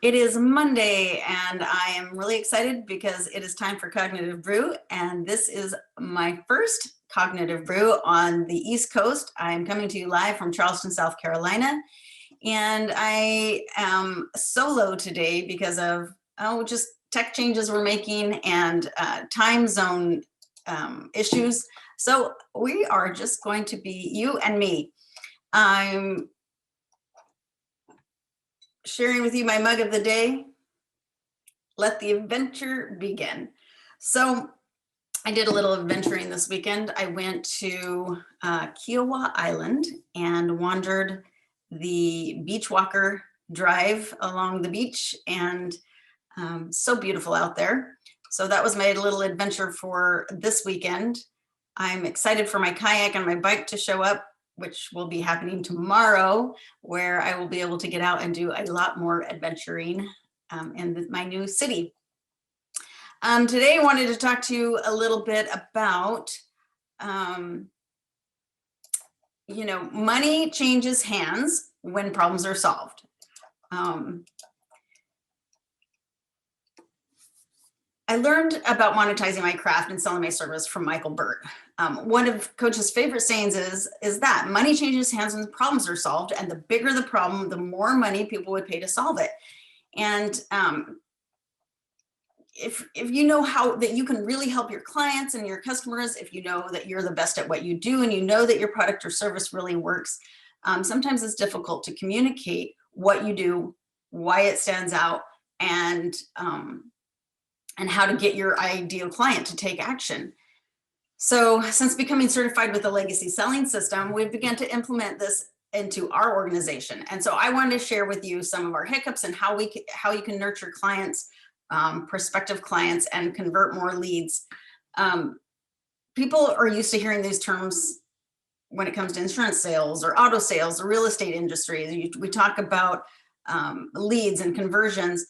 It is Monday, and I am really excited because it is time for Cognitive Brew, and this is my first Cognitive Brew on the East Coast. I'm coming to you live from Charleston, South Carolina, and I am solo today because of just tech changes we're making and time zone issues. So we are just going to be you and me. I'm sharing with you my mug of the day. Let the adventure begin. So I did a little adventuring this weekend. I went to Kiowa Island and wandered the beach walker drive along the beach, and so beautiful out there. So that was my little adventure for this weekend. I'm excited for my kayak and my bike to show up, which will be happening tomorrow, where I will be able to get out and do a lot more adventuring in my new city. Today I wanted to talk to you a little bit about, money changes hands when problems are solved. I learned about monetizing my craft and selling my service from Michael Burt. One of Coach's favorite sayings is that money changes hands when problems are solved, and the bigger the problem, the more money people would pay to solve it. And if you know how that you can really help your clients and your customers, if you know that you're the best at what you do, and you know that your product or service really works, sometimes it's difficult to communicate what you do, why it stands out, and how to get your ideal client to take action. So since becoming certified with the Legacy Selling System, we've begun to implement this into our organization. And so I wanted to share with you some of our hiccups and how you can nurture clients, prospective clients, and convert more leads. People are used to hearing these terms when it comes to insurance sales or auto sales or real estate industry. We talk about leads and conversions,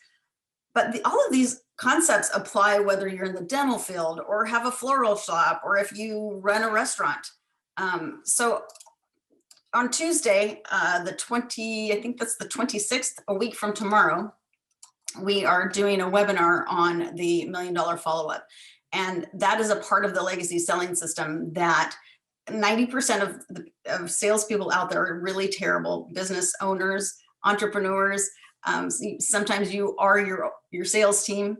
but all of these concepts apply whether you're in the dental field or have a floral shop or if you run a restaurant. So on Tuesday, I think that's the 26th, a week from tomorrow, we are doing a webinar on the $1 Million Follow-Up. And that is a part of the Legacy Selling System that 90% of salespeople out there are really terrible business owners, entrepreneurs. Sometimes you are your sales team,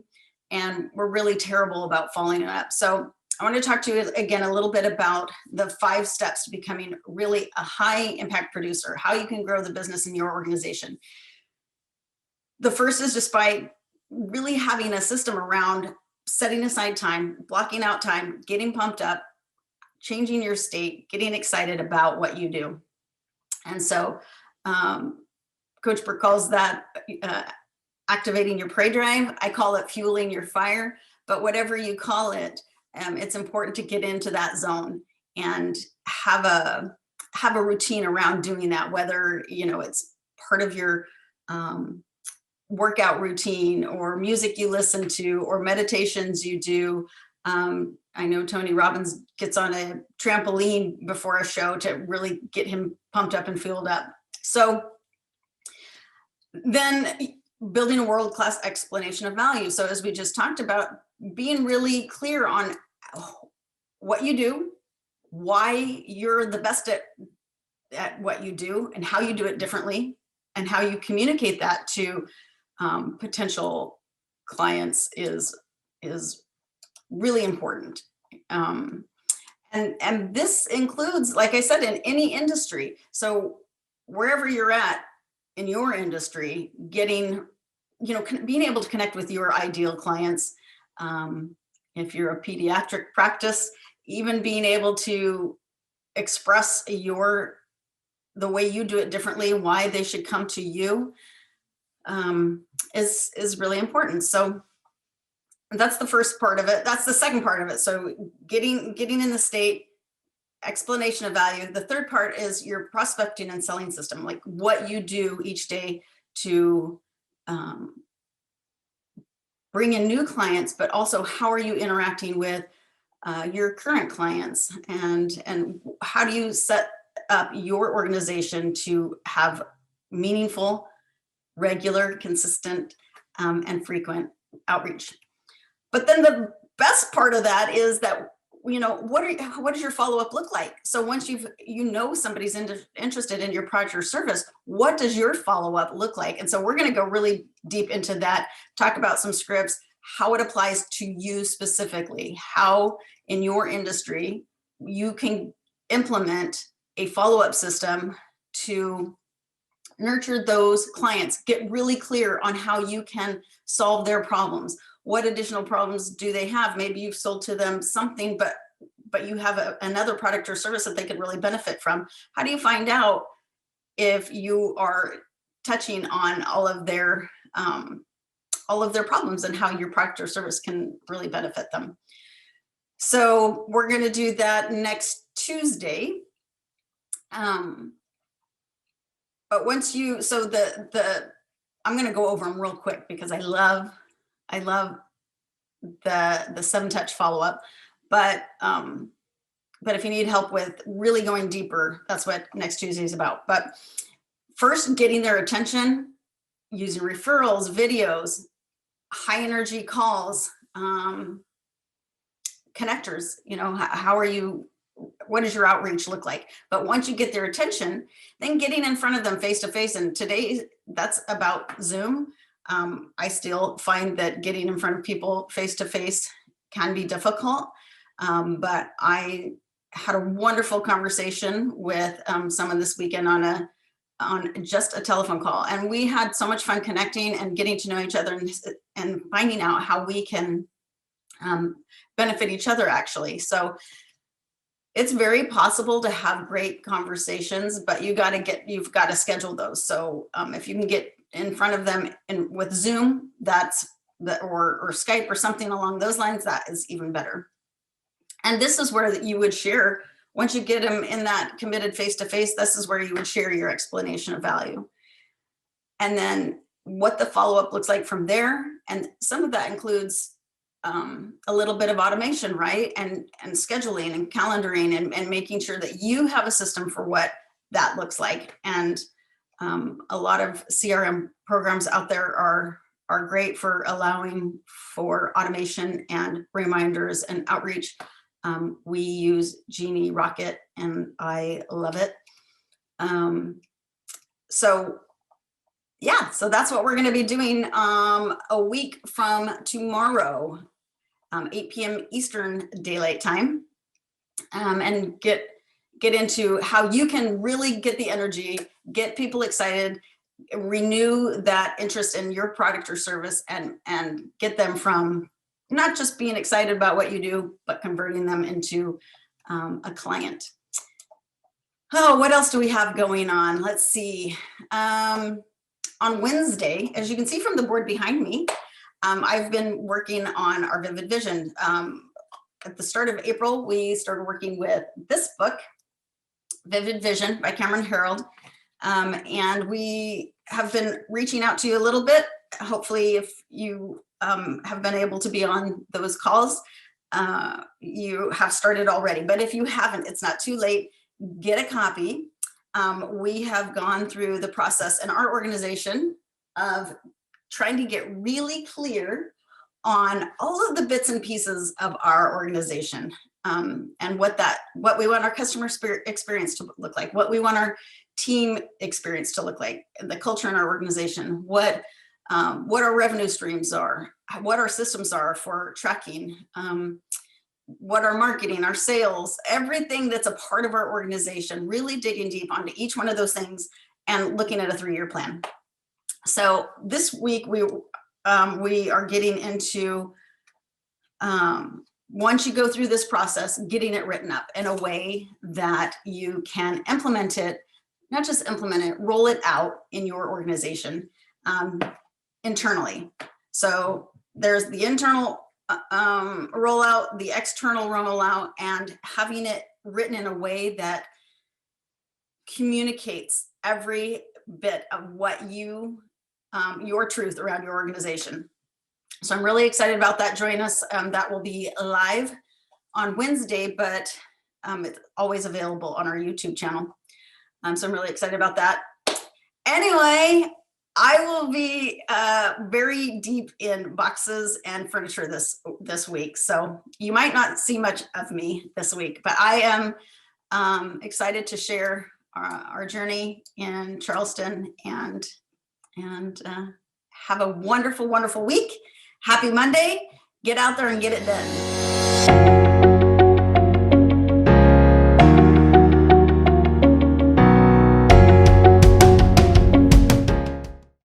and we're really terrible about following it up. So I want to talk to you again a little bit about the 5 steps to becoming really a high impact producer, how you can grow the business in your organization. The first is just by really having a system around setting aside time, blocking out time, getting pumped up, changing your state, getting excited about what you do. And so Coach Burke calls that activating your prey drive. I call it fueling your fire, but whatever you call it, it's important to get into that zone and have a routine around doing that, whether it's part of your workout routine or music you listen to or meditations you do. I know Tony Robbins gets on a trampoline before a show to really get him pumped up and fueled up. So then building a world-class explanation of value. So as we just talked about, being really clear on what you do, why you're the best at what you do, and how you do it differently, and how you communicate that to potential clients is really important. And this includes, like I said, in any industry. So wherever you're at in your industry, being able to connect with your ideal clients. If you're a pediatric practice, even being able to express the way you do it differently, why they should come to you, is really important. So that's the first part of it. That's the second part of it. So getting in the state, explanation of value. The third part is your prospecting and selling system, like what you do each day to bring in new clients, but also how are you interacting with your current clients, and how do you set up your organization to have meaningful, regular, consistent and frequent outreach. But then the best part of that is that, what does your follow-up look like? So once somebody's interested in your product or service, what does your follow-up look like? And so we're going to go really deep into that, talk about some scripts, how it applies to you specifically, how in your industry you can implement a follow-up system to nurture those clients, get really clear on how you can solve their problems. What additional problems do they have? Maybe you've sold to them something, but you have another product or service that they could really benefit from. How do you find out if you are touching on all of their problems and how your product or service can really benefit them? So we're going to do that next Tuesday. But once you, I'm going to go over them real quick because I love the 7-touch follow-up, but if you need help with really going deeper, that's what next Tuesday is about. But first, getting their attention, using referrals, videos, high energy calls, connectors, what does your outreach look like? But once you get their attention, then getting in front of them face to face. And today that's about Zoom. I still find that getting in front of people face to face can be difficult. But I had a wonderful conversation with someone this weekend on just a telephone call. And we had so much fun connecting and getting to know each other and finding out how we can benefit each other, actually. So it's very possible to have great conversations, but you've got to schedule those. So if you can get in front of them with Zoom, or Skype or something along those lines, that is even better. And this is where you would share, once you get them in that committed face-to-face, this is where you would share your explanation of value. And then what the follow-up looks like from there. And some of that includes a little bit of automation, right? And scheduling and calendaring and making sure that you have a system for what that looks like. And a lot of CRM programs out there are great for allowing for automation and reminders and outreach. We use Genie Rocket and I love it. So that's what we're going to be doing a week from tomorrow, 8 p.m. Eastern Daylight Time, and get into how you can really get the energy, get people excited, renew that interest in your product or service, and get them from not just being excited about what you do, but converting them into a client. Oh, what else do we have going on? Let's see. On Wednesday, as you can see from the board behind me, I've been working on our Vivid Vision. At the start of April, we started working with this book, Vivid Vision by Cameron Herold. And we have been reaching out to you a little bit. Hopefully, if you have been able to be on those calls, you have started already. But if you haven't, it's not too late. Get a copy. We have gone through the process in our organization of trying to get really clear on all of the bits and pieces of our organization, and what we want our customer experience to look like, what we want our team experience to look like, the culture in our organization, what our revenue streams are, what our systems are for tracking, what our marketing, our sales, everything that's a part of our organization, really digging deep onto each one of those things and looking at a 3-year plan. So this week we are getting into, once you go through this process, getting it written up in a way that you can implement it, not just implement it, roll it out in your organization internally. So there's the internal rollout, the external rollout, and having it written in a way that communicates every bit of what your truth around your organization. So I'm really excited about that. Join us. That will be live on Wednesday, but it's always available on our YouTube channel. So I'm really excited about that. Anyway, I will be very deep in boxes and furniture this week, so you might not see much of me this week, but I am excited to share our journey in Charleston and have a wonderful, wonderful week. Happy Monday. Get out there and get it done.